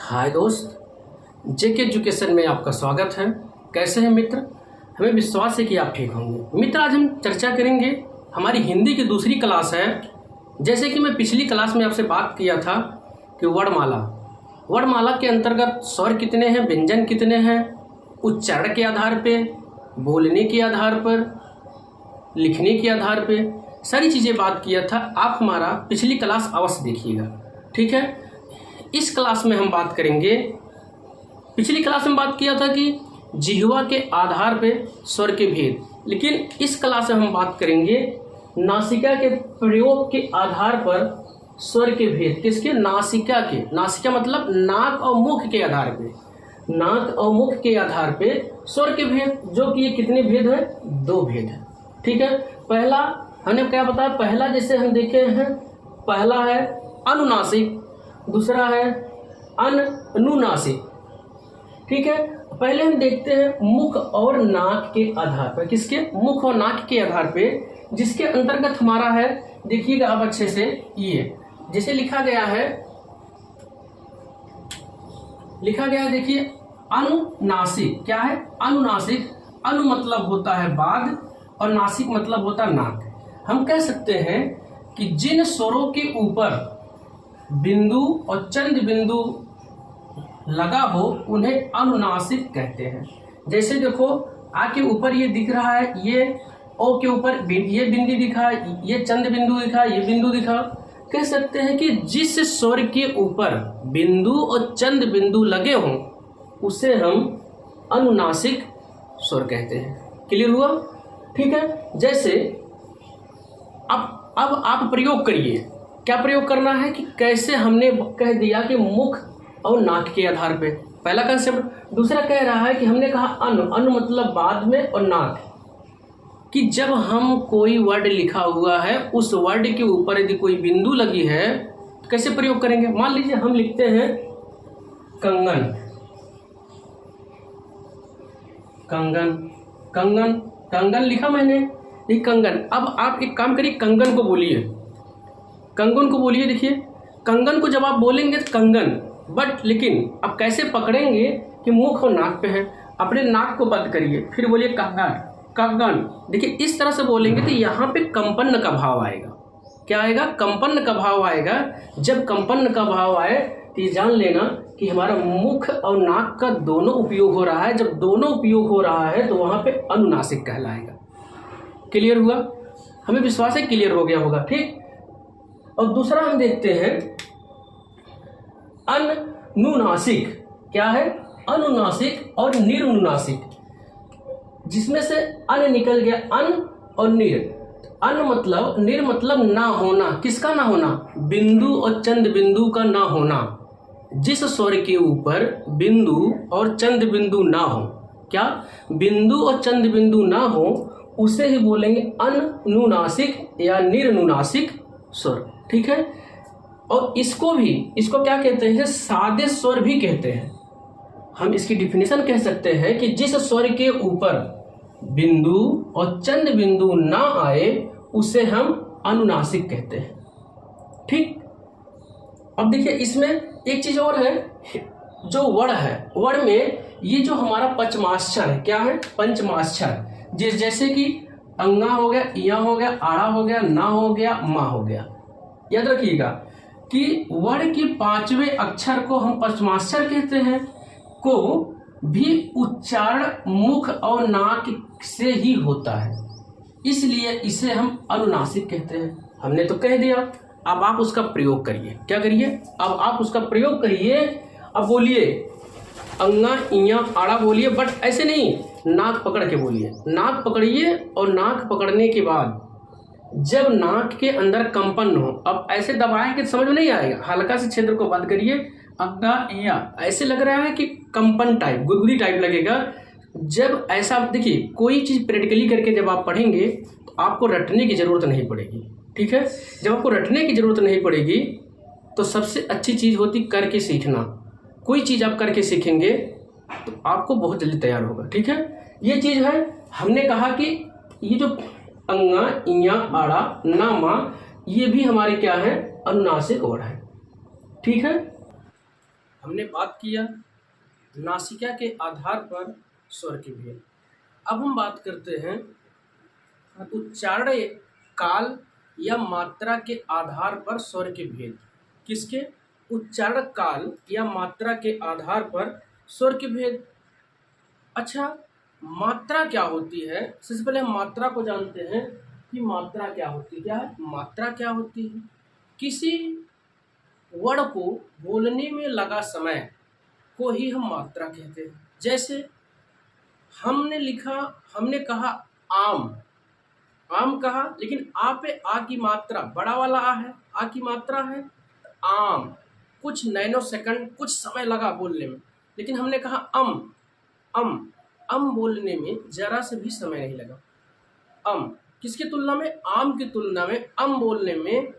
हाय दोस्त, जेके एजुकेशन में आपका स्वागत है। कैसे हैं मित्र? हमें विश्वास है कि आप ठीक होंगे। मित्र, आज हम चर्चा करेंगे, हमारी हिंदी की दूसरी क्लास है। जैसे कि मैं पिछली क्लास में आपसे बात किया था कि वर्णमाला के अंतर्गत स्वर कितने हैं, व्यंजन कितने हैं, उच्चारण के आधार पे, बोलने के आधार पर, लिखने के आधार पे सारी चीज़ें बात किया था। आप हमारा पिछली क्लास अवश्य देखिएगा, ठीक है। इस क्लास में हम बात करेंगे, पिछली क्लास में बात किया था कि जिह्वा के आधार पे स्वर के भेद, लेकिन इस क्लास में हम बात करेंगे नासिका के प्रयोग के आधार पर स्वर के भेद। किसके? नासिका के। नासिका मतलब नाक और मुख के आधार पे, नाक और मुख के आधार पे स्वर के भेद, जो कि ये कितने भेद है? 2 भेद है, ठीक है। पहला हमने क्या बताया? पहला जैसे हम देखे हैं, पहला है अनुनासिक, दूसरा है अनुनासिक, ठीक है। पहले हम देखते हैं मुख और नाक के आधार पर। किसके? मुख और नाक के आधार पे, जिसके अंतर्गत हमारा है, देखिएगा आप अच्छे से, ये जैसे लिखा गया है, देखिए अनुनासिक। क्या है? अनुनासिक। अनु मतलब होता है बाद और नासिक मतलब होता है नाक। हम कह सकते हैं कि जिन स्वरों के ऊपर बिंदु और चंद बिंदु लगा हो उन्हें अनुनासिक कहते हैं। जैसे देखो, आ के ऊपर ये दिख रहा है, ये ओ के ऊपर ये बिंदु दिखा, ये चंद बिंदु दिखा, ये बिंदु दिखा। कह सकते हैं कि जिस स्वर के ऊपर बिंदु और चंद बिंदु लगे हों उसे हम अनुनासिक स्वर कहते हैं। क्लियर हुआ? ठीक है। जैसे अब आप प्रयोग करिए। क्या प्रयोग करना है कि कैसे हमने कह दिया कि मुख और नाक के आधार पे, पहला कंसेप्ट। दूसरा कह रहा है कि हमने कहा अनु मतलब बाद में, और नाक, कि जब हम कोई वर्ड लिखा हुआ है उस वर्ड के ऊपर यदि कोई बिंदु लगी है तो कैसे प्रयोग करेंगे। मान लीजिए हम लिखते हैं कंगन, कंगन, कंगन, कंगन लिखा मैंने, ये कंगन। अब आप एक काम करिए, कंगन को बोलिए, कंगन को बोलिए। देखिए, कंगन को जब आप बोलेंगे तो कंगन, बट लेकिन अब कैसे पकड़ेंगे कि मुख और नाक पे है। अपने नाक को बंद करिए, फिर बोलिए कंगन, कंगन। देखिए, इस तरह से बोलेंगे तो यहाँ पे कंपन का भाव आएगा। क्या आएगा? कंपन का भाव आएगा। जब कंपन का भाव आए तो ये जान लेना कि हमारा मुख और नाक का दोनों उपयोग हो रहा है। जब दोनों उपयोग हो रहा है तो वहाँ पे अनुनासिक कहलाएगा। क्लियर हुआ? हमें विश्वास है क्लियर हो गया होगा, ठीक। और दूसरा हम देखते हैं अनुनासिक। क्या है? अनुनासिक और निर्नुनासिक, जिसमें से अन निकल गया, अन और निर। अन मतलब, निर मतलब ना होना। किसका ना होना? बिंदु और चंद बिंदु का ना होना। जिस स्वर के ऊपर बिंदु और चंद बिंदु ना हो, क्या? बिंदु और चंद बिंदु ना हो, उसे ही बोलेंगे अनुनासिक या निर्नुनासिक स्वर, ठीक है। और इसको क्या कहते हैं? सादे स्वर भी कहते हैं। हम इसकी डिफिनेशन कह सकते हैं कि जिस स्वर के ऊपर बिंदु और चंद बिंदु ना आए उसे हम अनुनासिक कहते हैं, ठीक। अब देखिए, इसमें एक चीज और है, जो वर्ण है, वर्ण में ये जो हमारा पंचमाक्षर है, क्या है? पंचमाक्षर। जैसे कि अंगा हो गया, इया हो गया, आड़ा हो गया, ना हो गया, माँ हो गया। याद रखिएगा कि वर्ण के 5वें अक्षर को हम पंचमाक्षर कहते हैं, को भी उच्चारण मुख और नाक से ही होता है, इसलिए इसे हम अनुनासिक कहते हैं। हमने तो कह दिया, अब आप उसका प्रयोग करिए। क्या करिए? अब आप उसका प्रयोग करिए। अब बोलिए अंगा, इया, आड़ा बोलिए, बट ऐसे नहीं, नाक पकड़ के बोलिए। नाक पकड़िए और नाक पकड़ने के बाद जब नाक के अंदर कंपन हो, अब ऐसे दबाएंगे तो समझ में नहीं आएगा। हल्का से क्षेत्र को बंद करिए, अंगा, इया, ऐसे लग रहा है कि कंपन टाइप, गुदगुदी टाइप लगेगा। जब ऐसा देखिए, कोई चीज़ प्रैक्टिकली करके जब आप पढ़ेंगे तो आपको रटने की ज़रूरत नहीं पड़ेगी, ठीक है। जब आपको रटने की ज़रूरत नहीं पड़ेगी तो सबसे अच्छी चीज़ होती करके सीखना। कोई चीज़ आप करके सीखेंगे तो आपको बहुत जल्दी तैयार होगा, ठीक है। ये चीज़ है, हमने कहा कि ये जो अंगा, इया, आड़ा, ना, माँ, ये भी हमारे क्या है? अनुनासिक वर्ण है, ठीक है। हमने बात किया नासिका के आधार पर स्वर के भेद। अब हम बात करते हैं उच्चारण काल या मात्रा के आधार पर स्वर के भेद। किसके? उच्चारण काल या मात्रा के आधार पर स्वर के भेद। अच्छा, मात्रा क्या होती है? सबसे पहले हम मात्रा को जानते हैं कि मात्रा क्या होती है। क्या है मात्रा? क्या होती है? किसी वर्ण को बोलने में लगा समय को ही हम मात्रा कहते हैं। जैसे हमने कहा आम, आम कहा, लेकिन आ पे आ की मात्रा बड़ा वाला आ है, आ की मात्रा है आम। कुछ नैनो सेकंड, कुछ समय लगा बोलने में, लेकिन हमने कहा अम बोलने में जरा से भी समय नहीं लगा। अम किसकी तुलना में? आम की तुलना में अम बोलने में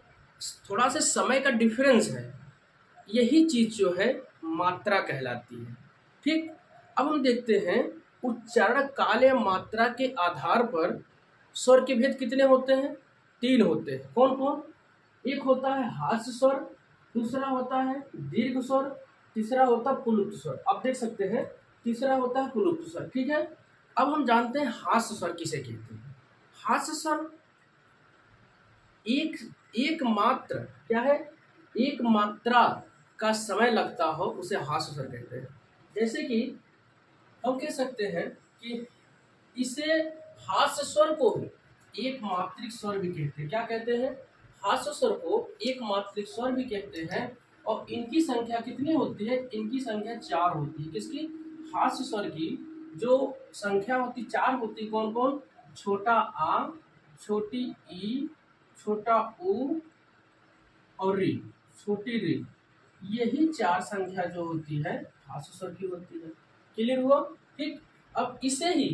थोड़ा सा समय का डिफरेंस है। यही चीज जो है मात्रा कहलाती है। ठीक, अब हम देखते हैं उच्चारण काल या मात्रा के आधार पर स्वर के भेद कितने होते हैं? 3 होते हैं। कौन कौन? एक होता है हास्य स्वर, दूसरा होता है दीर्घ स्वर, तीसरा होता है पुलुत्व स्वर। आप देख सकते हैं तीसरा होता है पुलुत्व स्वर। ठीक है, अब हम जानते हैं हास्य स्वर किसे कहते हैं। हास्य स्वर एक मात्र क्या है? एक मात्रा का समय लगता हो उसे हास्य स्वर कहते हैं। जैसे कि हम कह सकते हैं कि इसे हास्य स्वर को ही एक मात्रिक स्वर भी कहते हैं। क्या कहते हैं? हास्य स्वर को एक मात्रिक स्वर भी कहते हैं। और इनकी संख्या कितनी होती है? इनकी संख्या 4 होती है। किसकी? हास्य स्वर की जो संख्या होती 4 होती। कौन कौन? छोटा आ, छोटी ई, छोटा ऊ और री, छोटी री। यही 4 संख्या जो होती है हास्य स्वर की होती है। क्लियर हुआ? ठीक, अब इसे ही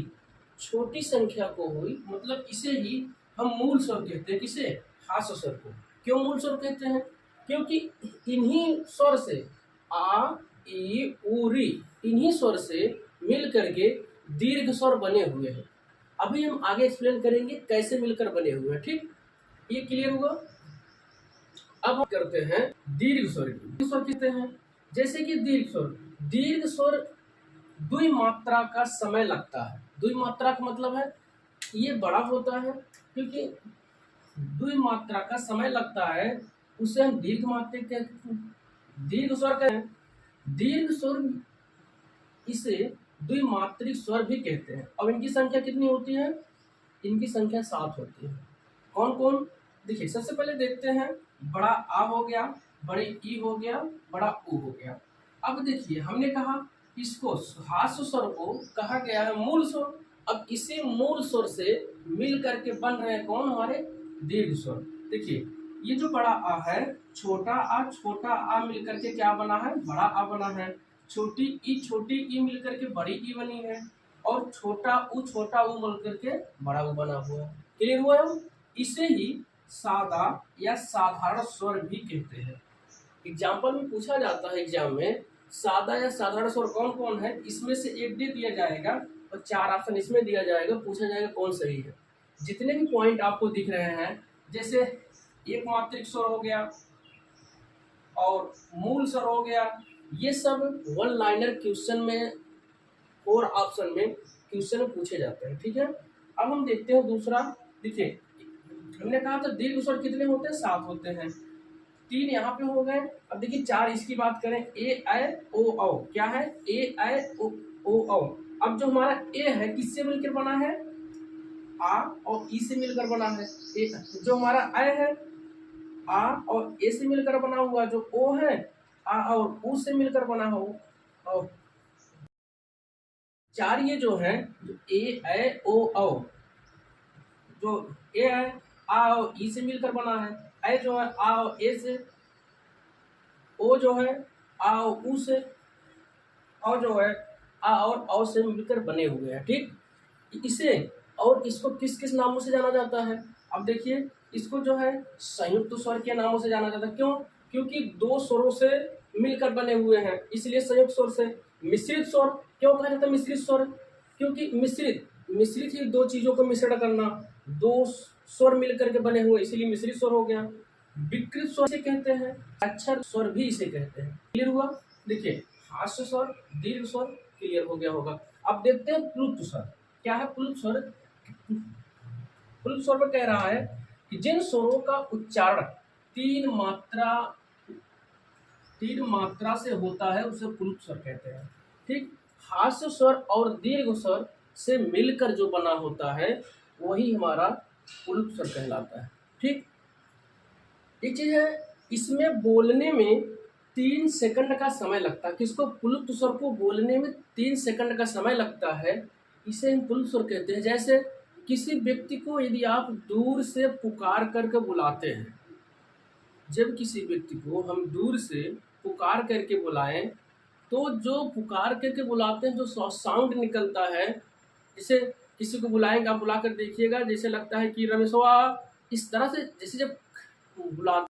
छोटी संख्या को हुई, मतलब इसे ही हम मूल स्वर कहते हैं। किसे? हास्य स्वर को। क्यों मूल स्वर कहते हैं? क्योंकि इन्हीं स्वर से आ, ई, उ, री, इन्हीं स्वर से मिल करके दीर्घ स्वर बने हुए हैं। अभी हम आगे एक्सप्लेन करेंगे कैसे मिलकर बने हुए हैं। ठीक, ये क्लियर हुआ? अब हम करते हैं दीर्घ स्वर की। दीर्घ स्वर कहते हैं जैसे कि दीर्घ स्वर द्विमात्रा का समय लगता है। द्विमात्रा का मतलब है ये बड़ा होता है, क्योंकि द्विमात्रा का समय लगता है उसे हम दीर्घ मात्रिक कहते हैं। दीर्घ स्वर कहते हैं। दीर्घ स्वर इसे द्विमात्रिक स्वर भी कहते हैं। अब इनकी संख्या कितनी होती है? इनकी संख्या 7 होती है। कौन कौन? देखिए, सबसे पहले देखते हैं बड़ा आ हो गया, बड़े ई हो गया, बड़ा ऊ हो गया। अब देखिए, हमने कहा इसको हास्य स्वर को कहा गया है मूल स्वर। अब इसी मूल स्वर से मिल करके बन रहे हैं कौन? हमारे दीर्घ स्वर। देखिए, ये जो बड़ा आ है, छोटा आ मिलकर के क्या बना है? बड़ा आ बना है। छोटी ई मिलकर के बड़ी ई बनी है। और छोटा ऊ मिलकर के बड़ा ऊ बना हुआ है। क्लियर हुआ है? इसे ही सादा या साधारण स्वर भी कहते हैं। एग्जाम्पल में पूछा जाता है एग्जाम में, सादा या साधारण स्वर कौन कौन है? इसमें से एक दे दिया जाएगा और 4 ऑप्शन इसमें दिया जाएगा, पूछा जाएगा कौन सही है। जितने भी पॉइंट आपको दिख रहे हैं, जैसे एक मात्रिक स्वर हो गया और मूल स्वर हो गया, ये सब 1 लाइनर क्वेश्चन में 4 ऑप्शन में क्वेश्चन में पूछे जाते हैं। ठीक है, अब हम देखते हैं दूसरा। देखिए, हमने कहा था दीर्घ स्वर कितने होते हैं? 7 होते हैं। 3 यहाँ पे हो गए। अब देखिए 4 इसकी बात करें, ए ऐ ओ औ। क्या है? ए ऐ ओ औ। अब जो हमारा ए है किससे मिलकर बना है? आ और ई से मिलकर बना है। जो हमारा ऐ है आ और ए से मिलकर बना हुआ, जो ओ है आ और ऊ से मिलकर बना हो। और 4 ये जो है, जो ए ऐ ओ औ, जो ए है आ और ई से मिलकर बना है। ऐ जो है आ और ए से, ओ जो है आ और ऊ से, और जो है आ और औ से मिलकर बने हुए हैं। ठीक, इसे और इसको किस किस नामों से जाना जाता है? अब देखिए, इसको जो है संयुक्त स्वर के नामों से जाना जाता है। क्यों? क्योंकि 2 स्वरों से मिलकर बने हुए हैं, इसलिए संयुक्त स्वर से। मिश्रित स्वर क्यों कहा जाता है? मिश्रित स्वर क्योंकि मिश्रित ही 2 चीजों को मिश्रण करना, 2 स्वर मिलकर के बने हुए, इसीलिए मिश्रित स्वर हो गया। विकृत स्वर इसे कहते हैं, अक्षर स्वर भी इसे कहते हैं। क्लियर हुआ? देखिए, हास्य स्वर, दीर्घ स्वर, क्लियर हो गया होगा। अब देखते हैं प्लुप्त स्वर। क्या है प्लुप्त स्वर? प्लुप्त स्वर में कह रहा है कि जिन स्वरों का उच्चारण तीन मात्रा से होता है उसे प्लुप्त स्वर कहते हैं। ठीक, हास्य स्वर और दीर्घ स्वर से मिलकर जो बना होता है वही हमारा प्लुप्त स्वर कहलाता है। ठीक, एक चीज है, इसमें बोलने में 3 सेकंड का समय लगता है। किसको? प्लुप्त स्वर को बोलने में 3 सेकंड का समय लगता है, इसे हम प्लुप्त स्वर कहते हैं। जैसे किसी व्यक्ति को यदि आप दूर से पुकार करके बुलाते हैं, जब किसी व्यक्ति को हम दूर से पुकार करके बुलाएं तो जो पुकार करके बुलाते हैं जो साउंड निकलता है, जैसे किसी को बुलाएंगे आप, बुला कर देखिएगा, जैसे लगता है कि रमेशवा, इस तरह से जैसे जब बुलाते,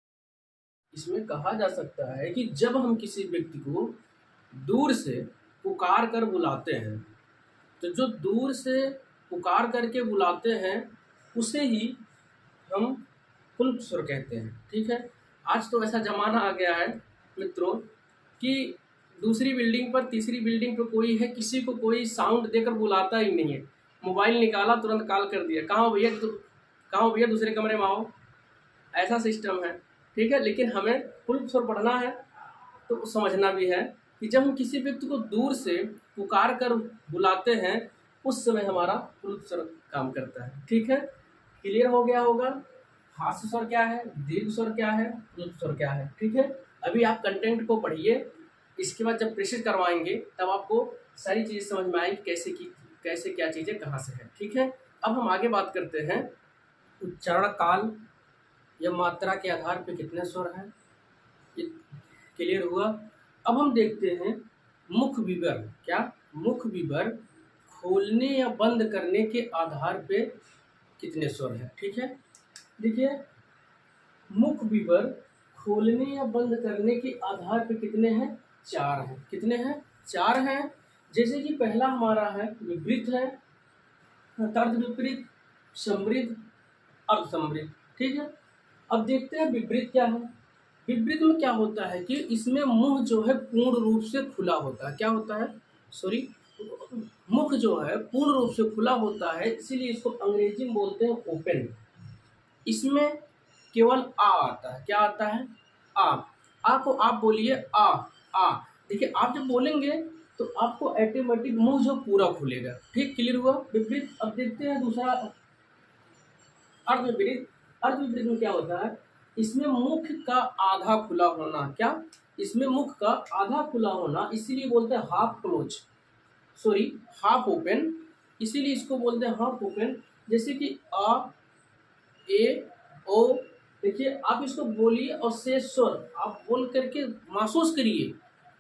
इसमें कहा जा सकता है कि जब हम किसी व्यक्ति को दूर से पुकार कर बुलाते हैं तो जो दूर से पुकार करके बुलाते हैं उसे ही हम प्लुप्त स्वर कहते हैं। ठीक है, आज तो ऐसा ज़माना आ गया है मित्रों कि दूसरी बिल्डिंग पर, तीसरी बिल्डिंग पर कोई है, किसी को कोई साउंड देकर बुलाता ही नहीं है। मोबाइल निकाला, तुरंत कॉल कर दिया, कहाँ हो भैया, कहाँ हो भैया, दूसरे कमरे में आओ, ऐसा सिस्टम है। ठीक है, लेकिन हमें प्लुप्त स्वर पढ़ना है तो समझना भी है कि जब हम किसी व्यक्ति को दूर से पुकार कर बुलाते हैं उस समय हमारा प्लुप्त स्वर काम करता है। ठीक है, क्लियर हो गया होगा। हास्य स्वर क्या है, दीर्घ स्वर क्या है, प्लुप्त स्वर क्या है। ठीक है, अभी आप कंटेंट को पढ़िए, इसके बाद जब प्रेषित करवाएंगे तब आपको सारी चीज़ें समझ में आएंगी कैसे क्या चीज़ें कहाँ से है। ठीक है, अब हम आगे बात करते हैं उच्चारण काल या मात्रा के आधार पर कितने स्वर हैं, ये क्लियर हुआ। अब हम देखते हैं मुख विवर। क्या? मुख विवर खोलने या बंद करने के आधार पे कितने स्वर हैं। ठीक है, देखिए मुख विवर खोलने या बंद करने के आधार पे कितने हैं? 4 हैं। कितने हैं? 4 हैं। जैसे कि पहला हमारा है विपरीत है, अर्ध विपरीत, समृद्ध, अर्ध समृद्ध। ठीक है, अब देखते हैं विपरीत क्या है। विपरीत में क्या होता है कि इसमें मुंह जो है पूर्ण रूप से खुला होता है। क्या होता है? सॉरी, मुख जो है पूर्ण रूप से खुला होता है, इसीलिए इसको अंग्रेजी में बोलते हैं ओपन। इसमें केवल आ आता है। क्या आता है? आ को आप बोलिए आ। देखिए आप जब बोलेंगे तो आपको ऑटोमेटिक मुंह जो पूरा खुलेगा। ठीक, क्लियर हुआ। विपरीत। अब देखते हैं दूसरा अर्ध विपरीत। अर्ध विपरीत में क्या होता है? इसमें मुख का आधा खुला होना। क्या? इसमें मुख का आधा खुला होना, इसीलिए बोलते हैं half close, sorry half open, इसीलिए इसको बोलते हैं हाफ ओपन। जैसे कि आ, ए, ओ, देखिए आप इसको बोलिए और शेष स्वर आप बोल करके महसूस करिए।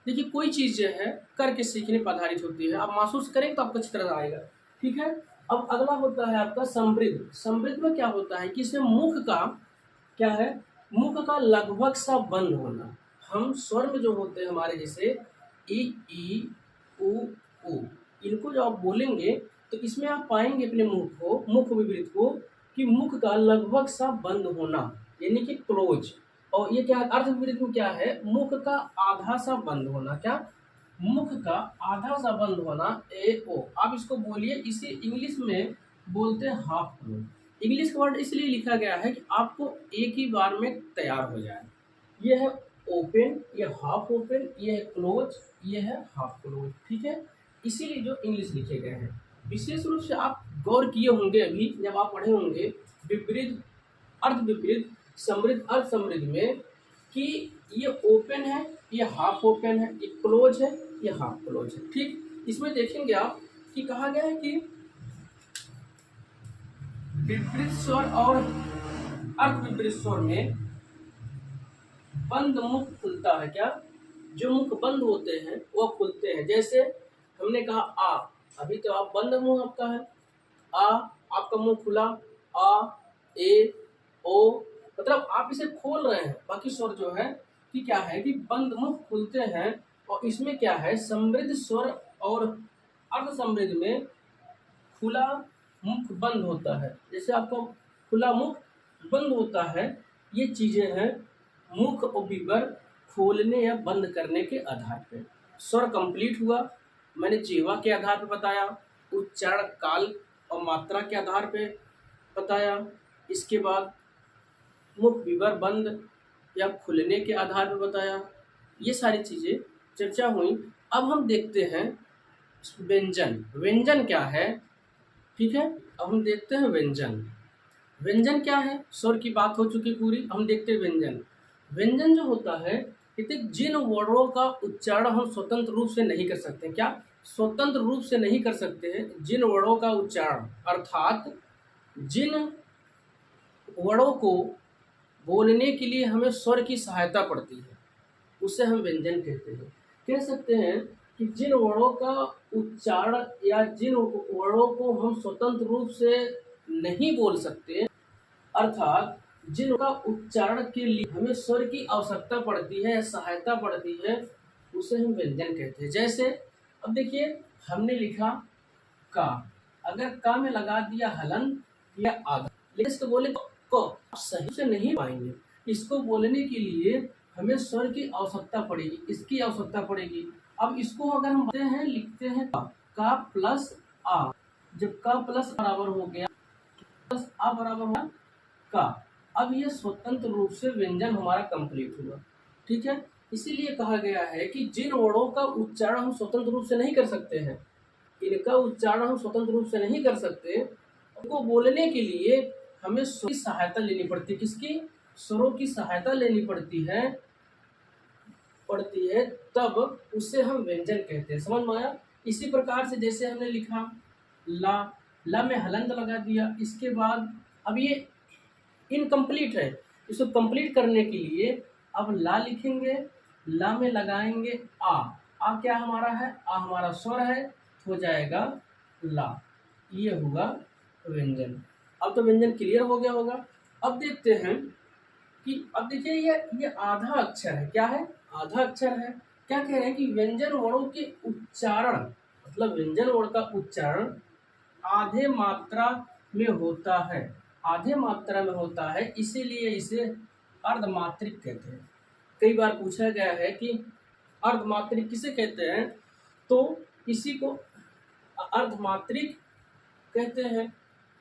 देखिए कोई चीज़ जो है करके सीखने पर आधारित होती है, आप महसूस करेंगे तो आपको अच्छी तरह आएगा। ठीक है, अब अगला होता है आपका समृद्ध। समृद्ध में क्या होता है कि इसमें मुख का क्या है? मुख का लगभग सा बंद होना। हम स्वर में जो होते हैं हमारे, जैसे ई, उ, इनको जो आप बोलेंगे तो इसमें आप पाएंगे अपने मुख विपरीत को कि मुख का लगभग सा बंद होना, यानी कि क्लोज। और ये क्या अर्थ विपरीत में क्या है? मुख का आधा सा बंद होना। क्या? मुख का आधा सा बंद होना, ए ओ। आप इसको बोलिए, इसे इंग्लिश में बोलते हैं हाफ क्लोज। इंग्लिश का वर्ड इसलिए लिखा गया है कि आपको एक ही बार में तैयार हो जाए। ये है ओपन, ये हाफ ओपन, ये है क्लोज, ये है हाफ क्लोज। ठीक है, इसीलिए जो इंग्लिश लिखे गए हैं। विशेष रूप से आप गौर किए होंगे अभी जब आप पढ़े होंगे विपरीत, अर्ध विपरीत, समृद्ध, अर्ध समृद्ध में कि ये ओपन है, ये हाफ ओपन है, ये क्लोज है, ये हाफ क्लोज है। ठीक, इसमें देखेंगे आप कि कहा गया है कि विपरीत स्वर और अर्ध विपरीत स्वर में बंद मुख खुलता है। क्या? जो मुख बंद होते हैं वो खुलते हैं। जैसे हमने कहा आ, अभी तो आप बंद मुंह आपका है, आ आपका मुंह खुला, आ, ए, ओ, मतलब आप इसे खोल रहे हैं। बाकी स्वर जो है कि क्या है कि बंद मुख खुलते हैं। और इसमें क्या है? समृद्ध स्वर और अर्ध समृद्ध में खुला मुख बंद होता है। जैसे आपका खुला मुख बंद होता है, ये चीजें हैं मुख और विवर खोलने या बंद करने के आधार पे। स्वर कंप्लीट हुआ, मैंने जीवा के आधार पर बताया, उच्चारण काल और मात्रा के आधार पे बताया, इसके बाद मुख विवर बंद या खुलने के आधार पर बताया। ये सारी चीज़ें चर्चा हुई। अब हम देखते हैं व्यंजन। व्यंजन क्या है, ठीक है। अब हम देखते हैं व्यंजन। व्यंजन क्या है, स्वर की बात हो चुकी पूरी, हम देखते हैं व्यंजन। व्यंजन जो होता है, कहते जिन वर्णों का उच्चारण हम स्वतंत्र रूप से नहीं कर सकते। क्या स्वतंत्र रूप से नहीं कर सकते हैं? जिन वर्णों का उच्चारण, अर्थात जिन वर्णों को बोलने के लिए हमें स्वर की सहायता पड़ती है, उसे हम व्यंजन कहते हैं। कह सकते हैं कि जिन वर्णों का उच्चारण या जिन वर्णों को हम स्वतंत्र रूप से नहीं बोल सकते, अर्थात जिनका उच्चारण के लिए हमें स्वर की आवश्यकता पड़ती है, सहायता पड़ती है, उसे हम व्यंजन कहते हैं। जैसे अब देखिए, हमने लिखा का, अगर का में लगा दिया हलन या आधा, लेकिन इसको बोले को, आप सही से नहीं पाएंगे। इसको बोलने के लिए हमें स्वर की आवश्यकता पड़ेगी, इसकी आवश्यकता पड़ेगी। अब इसको अगर हम लिखते हैं का प्लस आ, जब का प्लस बराबर हो गया, प्लस आ बराबर हुआ का, अब ये स्वतंत्र रूप से व्यंजन हमारा कंप्लीट हुआ, ठीक है। इसीलिए कहा गया है कि जिन वर्णों का उच्चारण हम स्वतंत्र रूप से नहीं कर सकते हैं, इनका उच्चारण हम स्वतंत्र रूप से नहीं कर सकते, उनको बोलने के लिए हमें स्वर की सहायता लेनी पड़ती है। किसकी? स्वरों की सहायता लेनी पड़ती है, तब उसे हम व्यंजन कहते हैं। समझ में आया? इसी प्रकार से जैसे हमने लिखा ला में हलंत लगा दिया, इसके बाद अब ये इनकम्प्लीट है, इसको कंप्लीट करने के लिए अब ला लिखेंगे, ला में लगाएंगे आ क्या हमारा है? आ हमारा स्वर है, हो जाएगा ला, ये हुआ व्यंजन। अब तो व्यंजन क्लियर हो गया होगा। अब देखते हैं कि अब देखिए ये आधा अक्षर है। क्या है? आधा अक्षर है। क्या कह रहे हैं कि व्यंजन वर्णों के उच्चारण, मतलब व्यंजन वर्ण का उच्चारण आधे मात्रा में होता है, आधे मात्रा में होता है, इसीलिए इसे अर्धमात्रिक कहते हैं। कई बार पूछा गया है कि अर्धमात्रिक किसे कहते हैं, तो इसी को अर्धमात्रिक कहते हैं।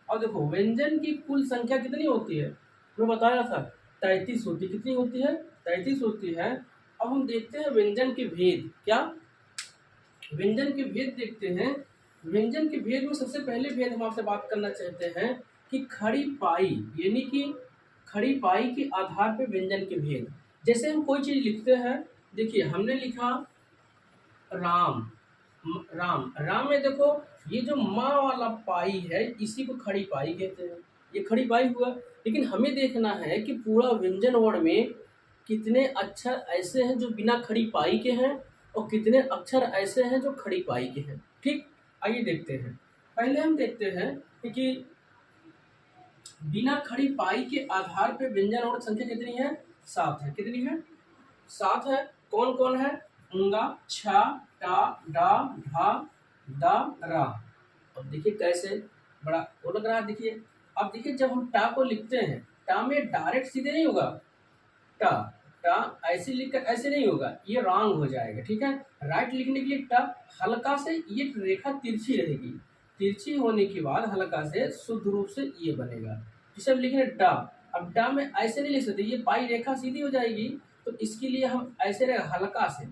और देखो, व्यंजन की कुल संख्या कितनी होती है, मैं बताया था 33 होती। कितनी होती है? 33 होती है। अब हम देखते हैं व्यंजन के भेद। क्या? व्यंजन के भेद देखते हैं। व्यंजन के भेद में सबसे पहले भेद हम आपसे बात करना चाहते हैं कि खड़ी पाई, यानी कि खड़ी पाई के आधार पर व्यंजन के भेद। जैसे हम कोई चीज लिखते हैं, देखिए हमने लिखा राम, राम में देखो ये जो माँ वाला पाई है, इसी को खड़ी पाई कहते हैं। ये खड़ी पाई हुआ। लेकिन हमें देखना है कि पूरा व्यंजन वर्ण में कितने अक्षर ऐसे हैं जो बिना खड़ी पाई के हैं और कितने अक्षर ऐसे हैं जो खड़ी पाई के हैं। ठीक, आइए देखते हैं। पहले हम देखते हैं कि बिना खड़ी पाई के आधार पे व्यंजन वर्ण संख्या कितनी है? 7 है। कितनी है? 7 है। कौन कौन है? ऊंगा, छा, टा, डा, ढा, दा, रा। अब देखिए कैसे बड़ा वो लग रहा है। देखिए, अब देखिए जब हम टा को लिखते हैं, टा में डायरेक्ट सीधे नहीं होगा, टा टा ऐसे लिखकर ऐसे नहीं होगा, ये रॉन्ग हो जाएगा, ठीक है। राइट लिखने के लिए टा हल्का से, ये रेखा तिरछी रहेगी, तिरछी होने के बाद हल्का से शुद्ध रूप से ये बनेगा, जिसे हम लिखेंगे डा। अब डा में ऐसे नहीं लिख सकते, ये पाई रेखा सीधी हो जाएगी, तो इसके लिए हम ऐसे रहेगा हल्का से,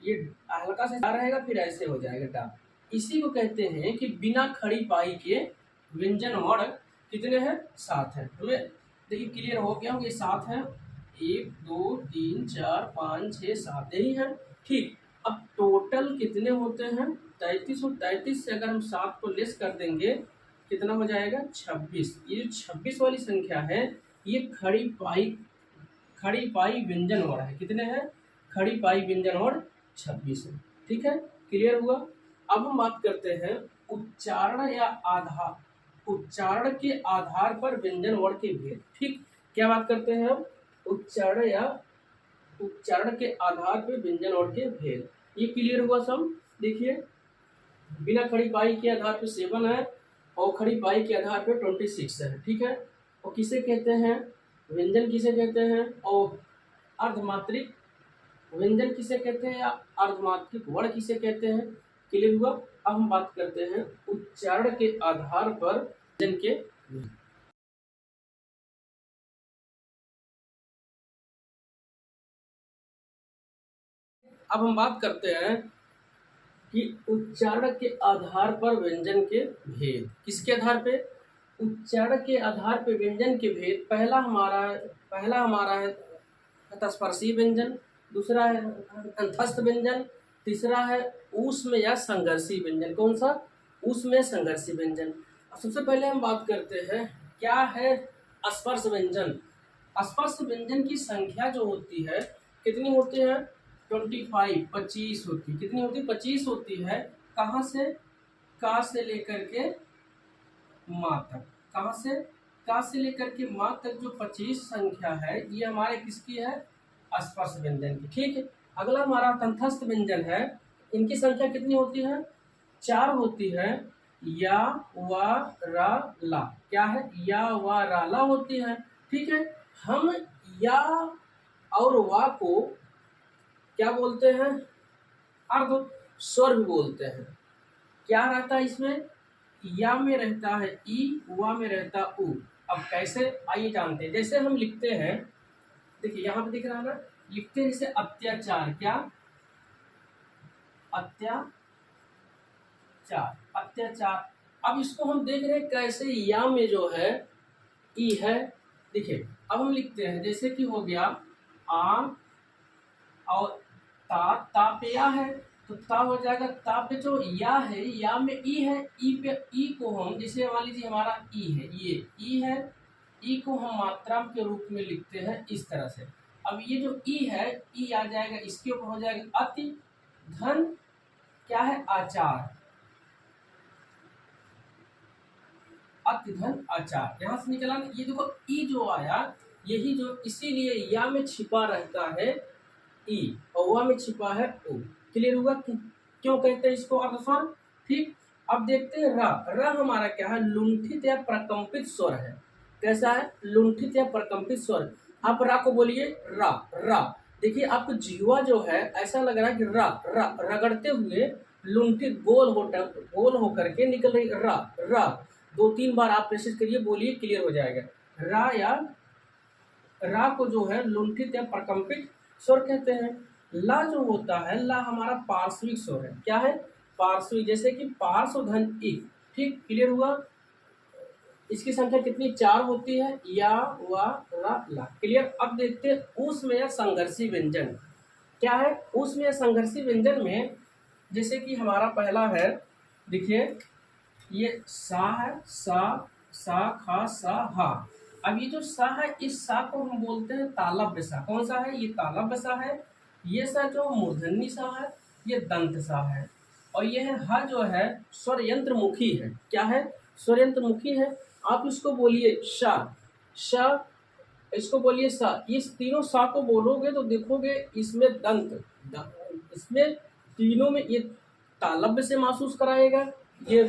ये हल्का से रहेगा, फिर ऐसे हो जाएगा डा। इसी को कहते हैं कि बिना खड़ी पाई के व्यंजन वर्ण कितने हैं? 7 है। हमें देखिए क्लियर हो गया, ये 7 है। 1 2 3 4 5 6 7 यही है। ठीक, अब टोटल कितने होते हैं? 33। और 33 से अगर हम 7 को लेस कर देंगे, कितना हो जाएगा? 26। ये जो 26 वाली संख्या है, ये खड़ी पाई व्यंजन वर्ण है। कितने हैं? खड़ी पाई व्यंजन वर्ण 26 है। ठीक है, क्लियर हुआ। अब हम बात करते हैं उच्चारण के आधार पर व्यंजन वर्ण के भेद। ठीक, क्या बात करते हैं हम? उच्चारण के आधार पर व्यंजन वर्ण के भेद। ये क्लियर हुआ सब। देखिए, बिना खड़ी पाई के आधार पर 7 है और खड़ी पाई के आधार पर 26 है। ठीक है, और किसे कहते हैं व्यंजन, किसे कहते हैं? और अर्धमात्रिक व्यंजन किसे कहते हैं या अर्धमात्रिक वर्ण किसे कहते हैं, क्लियर हुआ। अब हम बात करते हैं उच्चारण के आधार पर व्यंजन के। अब हम बात करते हैं कि उच्चारण के आधार पर व्यंजन के भेद। किसके आधार पे? उच्चारण के आधार पे व्यंजन के भेद। पहला हमारा है तत्स्पर्शी व्यंजन, दूसरा है अंतस्थ व्यंजन, तीसरा है ऊष्म या संघर्षी व्यंजन। कौन सा? ऊष्म या संघर्षी व्यंजन। अब सबसे पहले हम बात करते हैं क्या है स्पर्श व्यंजन। स्पर्श व्यंजन की संख्या जो होती है कितनी होती है? 25, 25 होती है। कितनी होती है? 25 होती है। कहाँ से? का से लेकर के माँ तक। कहाँ से? का से लेकर के माँ तक जो 25 संख्या है ये हमारे किसकी है? स्पर्श व्यंजन की। ठीक है। अगला हमारा तंथस्थ व्यंजन है। इनकी संख्या कितनी होती है? 4 होती है। या, वा, रा, ला। क्या है? या, वा, रा, ला होती है। ठीक है। हम या और वा को क्या बोलते हैं? अर्ध स्वर भी बोलते हैं। क्या रहता है इसमें? या में रहता है ई, वा में रहता उ। अब कैसे, आइए जानते हैं। जैसे हम लिखते हैं, देखिए यहाँ पे दिख रहा है ना, लिखते हैं जैसे अत्याचार। क्या? अत्याचार, अत्याचार। अब इसको हम देख रहे हैं कैसे या में जो है ई है। देखिए अब हम लिखते हैं जैसे कि हो गया आ और ता पे या है तो ता हो जाएगा। ता पे जो या है, या में ई है। ई पे ई को हम, जैसे मान लीजिए हमारा ई है, ये ई है, ई को हम मात्रा के रूप में लिखते हैं इस तरह से। अब ये जो ई है, ई आ जाएगा, इसके ऊपर हो जाएगा अति धन क्या है? आचार। अति धन आचार यहाँ से निकला ना। ये देखो ई जो आया, यही जो इसीलिए या में छिपा रहता है ई और वा में छिपा है ओ। क्लियर हुआ क्यों कहते हैं इसको अर्धस्वर? ठीक। अब देखते हैं रा। रा हमारा क्या है? लुंठित या प्रकंपित स्वर है। कैसा है? लुंठित या प्रकंपित स्वर। आप रा को बोलिए रा, रा। देखिए आपको जीवा जो है ऐसा लग रहा है कि रा, रा रगड़ते हुए लुंठित गोल होकर के निकल रही। रा, रा 2-3 बार आप प्रेसिस करिए, बोलिए, क्लियर हो जाएगा। रा या रा को जो है लुंठित या प्रकंपित स्वर कहते हैं। ला जो होता है, ला हमारा पार्श्विक स्वर है। क्या है? पार्श्विक। जैसे कि पार्श्व धन एक। ठीक, क्लियर हुआ। इसकी संख्या कितनी? 4 होती है। या, वा, रा, ला। क्लियर। अब देखते हैं ऊष्म या संघर्षी व्यंजन। क्या है? ऊष्म या संघर्षी व्यंजन में जैसे कि हमारा पहला है, देखिए ये सा है, सा, खा, सा, हा। अब ये जो सा है, इस सा को हम बोलते हैं तालव्य सा। कौन सा है? ये तालव्य सा है। ये सा जो मूर्धन्य सा है, ये दंत सा है। और ये है ह जो है स्वर यंत्र मुखी है। क्या है? स्वर यंत्र मुखी है। आप इसको बोलिए श, श, इसको बोलिए सा। इस तीनों सा को बोलोगे तो देखोगे इसमें इसमें तीनों में ये तालव्य से महसूस कराएगा, ये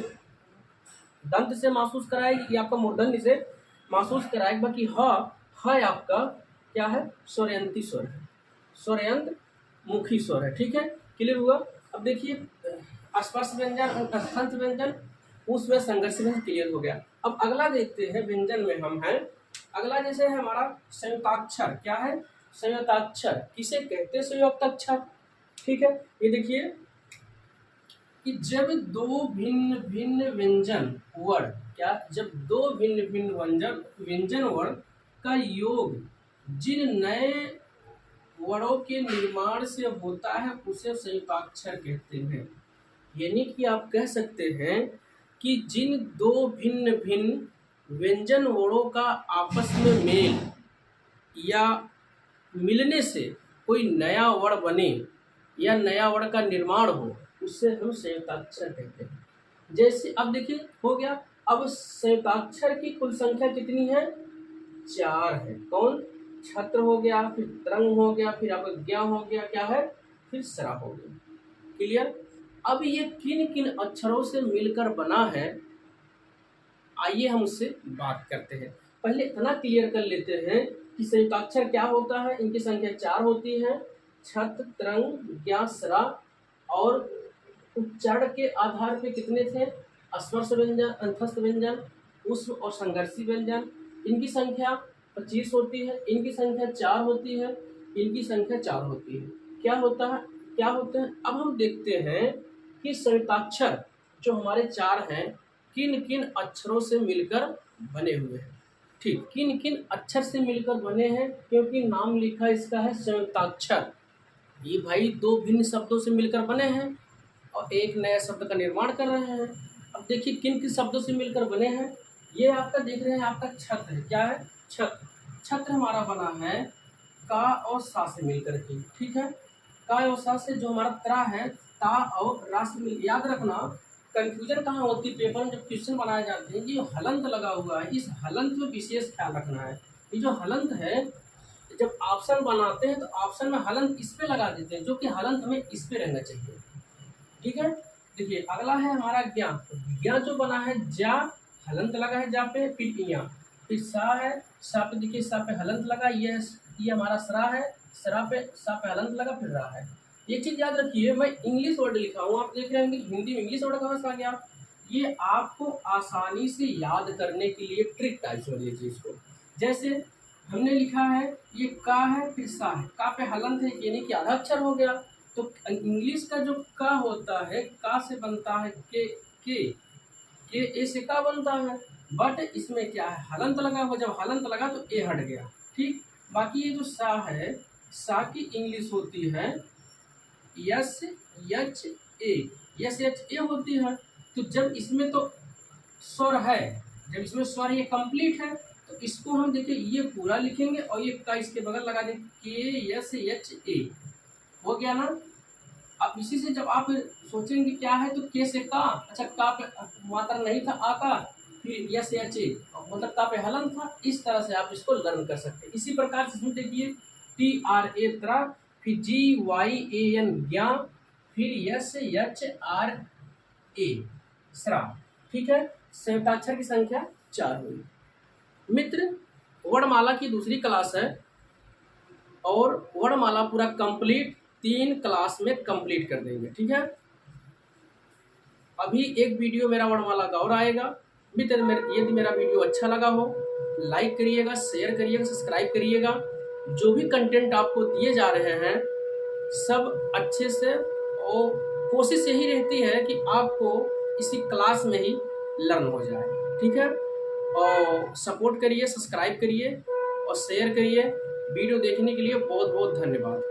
दंत से महसूस कराएगी, ये आपका मूर्धन्य से महसूस कराएगी। बाकी ह आपका क्या है? स्वरयंती स्वर है, स्वरयंत्र मुखी स्वर है। ठीक है, क्लियर हुआ। अब देखिए स्पर्श व्यंजन और तत्संत व्यंजन, उसमें संघर्ष व्यंजन क्लियर हो गया। अब अगला देखते हैं व्यंजन में हम हैं। अगला जैसे है हमारा संयुक्ताक्षर। क्या है? संयुक्ताक्षर। किसे कहते हैं संयुक्ताक्षर? ठीक है, ये देखिए कि जब दो भिन्न भिन्न व्यंजन वर्ण, क्या? जब दो भिन्न भिन्न व्यंजन वर्ण का योग जिन नए वर्णों के निर्माण से होता है उसे संयुक्ताक्षर कहते हैं। यानी कि आप कह सकते हैं कि जिन दो भिन्न भिन्न व्यंजन वर्णों का आपस में मेल या मिलने से कोई नया वर्ण बने या नया वर्ण का निर्माण हो, उससे हम संयुक्ताक्षर कहते हैं। जैसे अब देखिए हो गया। अब संयुक्ताक्षर की कुल संख्या कितनी है? 4 है। कौन? छत्र हो गया, फिर तरंग हो गया, फिर आपका ज्ञ हो गया, क्या है? फिर सरा हो गया। क्लियर। अब ये किन किन अक्षरों से मिलकर बना है, आइए हम उससे बात करते हैं। पहले इतना क्लियर कर लेते हैं कि संयुक्ताक्षर क्या होता है। इनकी संख्या 4 होती है। छत, तरंग, ज्ञा, स्रा। और उच्चारण के आधार पे कितने थे? अस्पर्श व्यंजन, अंतस्थ व्यंजन, उष्म और संघर्षी व्यंजन। इनकी संख्या 25 होती है, इनकी संख्या 4 होती है, इनकी संख्या 4 होती है। क्या होता है, क्या होते हैं? अब हम देखते हैं कि संयुक्ताक्षर जो हमारे 4 हैं किन किन अक्षरों से मिलकर बने हुए हैं। ठीक, किन किन अक्षर से मिलकर बने हैं, क्योंकि नाम लिखा इसका है संयुक्ताक्षर। ये भाई दो भिन्न शब्दों से मिलकर बने हैं और एक नया शब्द का निर्माण कर रहे हैं। अब देखिए किन किन शब्दों से मिलकर बने हैं। ये आपका देख रहे हैं, आपका छत्र है। क्या है? छत्र। छत्र हमारा बना है का और सा से मिलकर के। ठीक है, का और सा से। जो हमारा त्रा है, ता और रा से मिल। याद रखना, कंफ्यूजन कहाँ होती है पेपर में जब क्वेश्चन बनाए जाते हैं, ये हलंत लगा हुआ है, इस हलंत में विशेष ख्याल रखना है। ये जो हलंत है, जब ऑप्शन बनाते हैं तो ऑप्शन में हलंत इस पे लगा देते हैं, जो कि हलंत हमें इस पे रहना चाहिए। ठीक है, देखिए अगला है हमारा ज्ञा। ज्ञा जो बना है, जा हलंत लगा है जा पे, फिर इया, फिर सा है, सा पे देखिए सा पे हलंत लगा, ये हमारा सरा है, सरा पे सा पे हलंत लगा, फिर रा है। एक चीज याद रखिए, मैं इंग्लिश वर्ड लिखा हूँ, आप देख रहे हैं हिंदी में इंग्लिश वर्ड कहाँ से आ गया। ये आपको आसानी से याद करने के लिए ट्रिक टाइप समझ लीजिए इसको। जैसे हमने लिखा है ये का है, फिर सा है, का पे हलंत है, यानी कि आधा अक्षर हो गया। तो इंग्लिश का जो का होता है, का से बनता है के ए से का बनता है, बट इसमें क्या है, हलंत लगा हुआ। जब हलंत लगा तो ए हट गया। ठीक, बाकी ये जो सा है, सा की इंग्लिश होती है yes H A, yes H A होती है। तो जब इसमें तो स्वर है, जब इसमें स्वर ये कंप्लीट है, तो इसको हम देखिए ये पूरा लिखेंगे और ये का इसके बगल लगा दें, के एस एच ए, हो गया ना। अब इसी से जब आप सोचेंगे क्या है, तो के से का, अच्छा का पे मात्रा नहीं था, आ का, फिर यस एच ए, मतलब का पे हलन था। इस तरह से आप इसको लर्न कर सकते हैं। इसी प्रकार से इसमें देखिए टी आर ए त्रा, फिर जी वाई ए एन ज्ञा, फिर यस एच आर ए स्रा। ठीक है, संयुक्ताक्षर की संख्या 4 हुई। मित्र, वर्णमाला की दूसरी क्लास है और वर्णमाला पूरा कंप्लीट 3 क्लास में कंप्लीट कर देंगे। ठीक है, अभी एक वीडियो मेरा वर्णमाला का और आएगा। मित्र, यदि मेरा वीडियो अच्छा लगा हो, लाइक करिएगा, शेयर करिएगा, सब्सक्राइब करिएगा। जो भी कंटेंट आपको दिए जा रहे हैं सब अच्छे से, और कोशिश यही रहती है कि आपको इसी क्लास में ही लर्न हो जाए। ठीक है, और सपोर्ट करिए, सब्सक्राइब करिए और शेयर करिए। वीडियो देखने के लिए बहुत बहुत धन्यवाद।